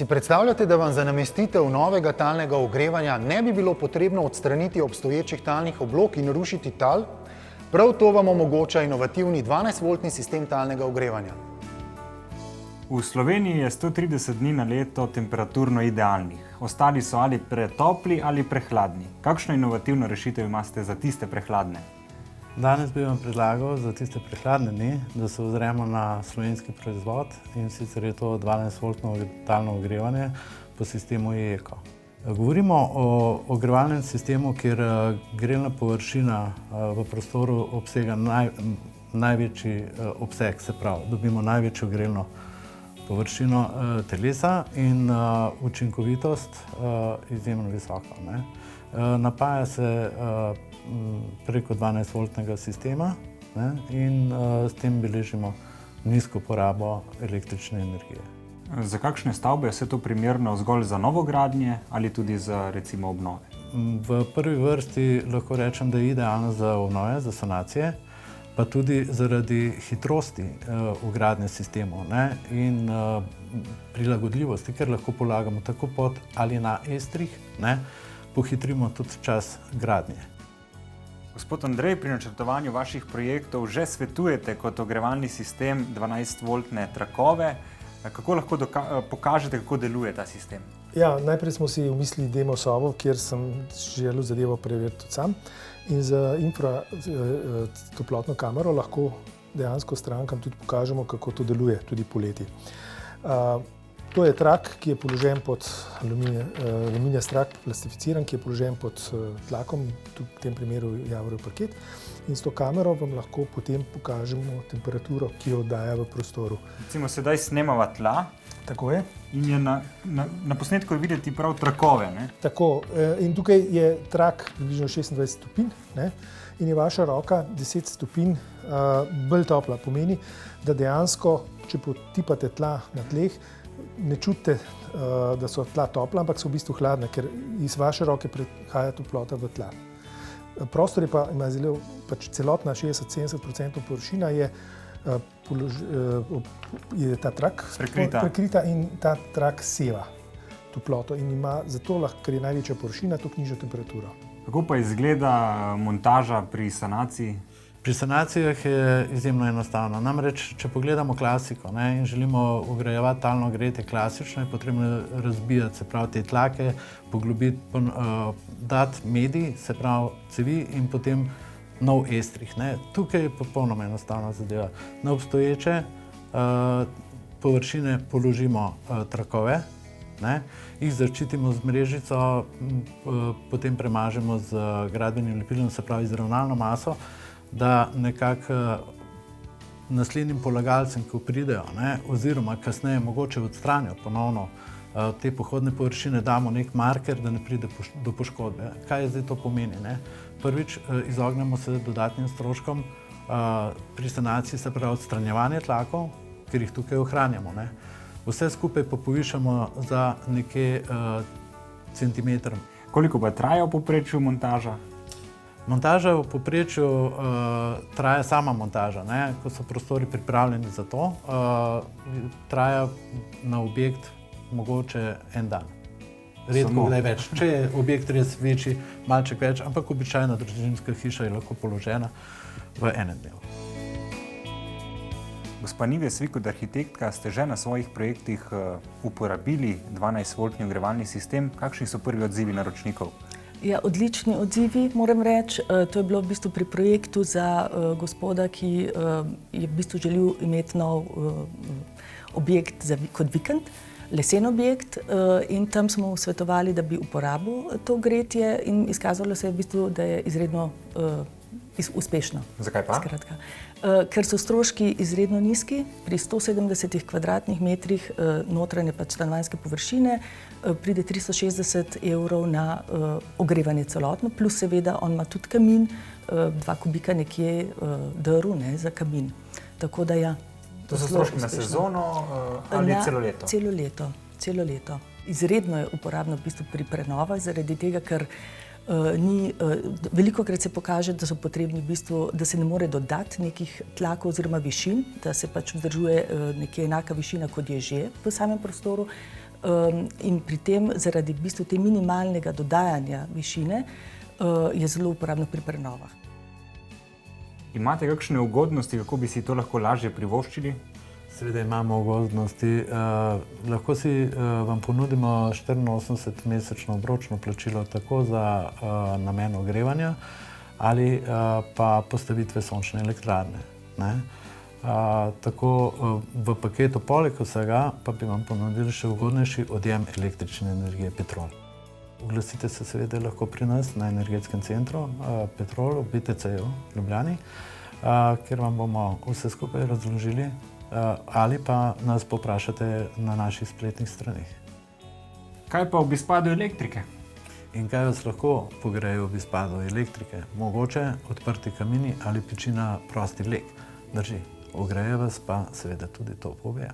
Si predstavljate, da vam za namestitev novega talnega ogrevanja ne bi bilo potrebno odstraniti obstoječih talnih oblog in rušiti tal? Prav to vam omogoča inovativni 12-voltni sistem talnega ogrevanja. V Sloveniji je 130 dni na leto temperaturno idealnih. Ostali so ali pretopli ali prehladni. Kakšno inovativno rešitev imate za tiste prehladne? Danes bi vam predlagal za tiste prehladne dni, da se ozremo na slovenski proizvod, in sicer je to 12-voltno talno ogrevanje po sistemu EECO. Govorimo o ogrevalnem sistemu, kjer grelna površina v prostoru obsega največji obseg, se pravi, dobimo največjo grelno površino telesa in učinkovitost izjemno visoka. Napaja se preko 12-voltnega sistema in s tem beležimo nizko porabo električne energije. Za kakšne stavbe je vse to primerno zgolj za novogradnje ali tudi za recimo obnove? V prvi vrsti lahko rečem, da je idealno za obnove, za sanacije, pa tudi zaradi hitrosti vgradnje sistemov in prilagodljivosti, ker lahko polagamo tako pod ali na estrih, pohitrimo tudi čas gradnje. Gospod Andrej, pri načrtovanju vaših projektov že svetujete kot ogrevalni sistem 12-voltne trakove. Kako lahko pokažete, kako deluje ta sistem? Ja, najprej smo si umislili demo sobo, kjer sem želel zadevo preveriti tudi sam. In z toplotno kamero lahko dejansko strankam tudi pokažemo, kako to deluje, tudi poleti. To je trak, ki je položen pod aluminijast trak, plastificiran, ki je položen pod tlakom, v tem primeru javorjev parket. In s to kamero vam lahko potem pokažemo temperaturo, ki jo oddaja v prostoru. Recimo sedaj snemava tla. Tako je. In je na posnetku videti prav trakove. Tako. In tukaj je trak približno 26 stopinj in je vaša roka 10 stopinj bolj topla. Pomeni, da dejansko, če potipate tla na tleh, ne čutite, da so tla topla, ampak so v bistvu hladne, ker iz vaše roke prehaja toplota v tla. Prostor ima zelo, celotna 60-70% površina je ta trak prekrita in ta trak seva toploto in ima zato, ker je največja površina, to nižjo temperaturo. Kako pa izgleda montaža pri sanaciji? Pri sanacijah je izjemno enostavno. Namreč, če pogledamo klasiko in želimo vgrajevati talno gretje klasično, je potrebno razbijati, se pravi, te tlake, poglobiti, dati medij, se pravi, cevi in potem nov estrih. Tukaj je popolnoma enostavna zadeva. Na obstoječe površine položimo trakove, jih zaščitimo z mrežico, potem premažemo z gradbenim lepilom, se pravi, izravnalno maso, da nekako naslednjim polagalcem, ko pridejo, oziroma kasneje mogoče odstranijo ponovno te pohodne površine, damo nek marker, da ne pride do poškodbe. Kaj zdaj to pomeni? Prvič, izognemo se dodatnim stroškom pri sanaciji, se pravi odstranjevanje tlakov, ker jih tukaj ohranjamo. Vse skupaj pa povišamo za nekaj centimetrov. Koliko pa traja v povprečju montaža? Montaža v povprečju traja sama montaža, ko so prostori pripravljeni za to, traja na objekt mogoče en dan. Redko kdaj več. Če je objekt res večji, malček več, ampak običajna družinska hiša je lahko položena v enem dnevu. Gospa Nives, vi kot arhitektka ste že na svojih projektih uporabili 12-voltni ogrevalni sistem. Kakšni so prvi odzivi naročnikov? Ja, odlični odzivi, moram reči. To je bilo v bistvu pri projektu za gospoda, ki je v bistvu želel imeti nov objekt kot vikend, lesen objekt, in tam smo svetovali, da bi uporabil to gretje in izkazalo se je v bistvu, da je izredno uspešno. Zakaj pa? Skratka. Ker so stroški izredno nizki, pri 170 kvadratnih metrih notranje stanovanjske površine pride 360 evrov na ogrevanje celotno, plus seveda on ima tudi kamin, 2 kubika nekje drv za kamin. Tako da ja. To so stroški na sezono ali celo leto? Celo leto. Izredno je uporabno v bistvu pri prenovah, zaradi tega, ker velikokrat se pokaže, da so potrebni v bistvu, da se ne more dodati nekih tlakov oziroma višin, da se pač vzdržuje nekje enaka višina, kot je že v samem prostoru. in pri tem zaradi v bistvu te minimalnega dodajanja višine je zelo uporabno pri prenovah. Imate kakšne ugodnosti, kako bi si to lahko lažje privoščili? Seveda imamo ugodnosti. Lahko si vam ponudimo 84-mesečno obročno plačilo tako za namen ogrevanja ali pa postavitve sončne elektrarne. Tako v paketu poleg vsega pa bi vam ponudili še ugodnejši odjem električne energije Petrol. Oglasite se seveda lahko pri nas na energetskem centru Petrol v BTC-ju v Ljubljani, kjer vam bomo vse skupaj razložili, ali pa nas poprašate na naših spletnih straneh. Kaj pa ob izpadu elektrike? In kaj vas lahko pogreje ob izpadu elektrike? Mogoče odprti kamini ali peči na prosti led. Drži, ogreje vas pa seveda tudi toplo voda.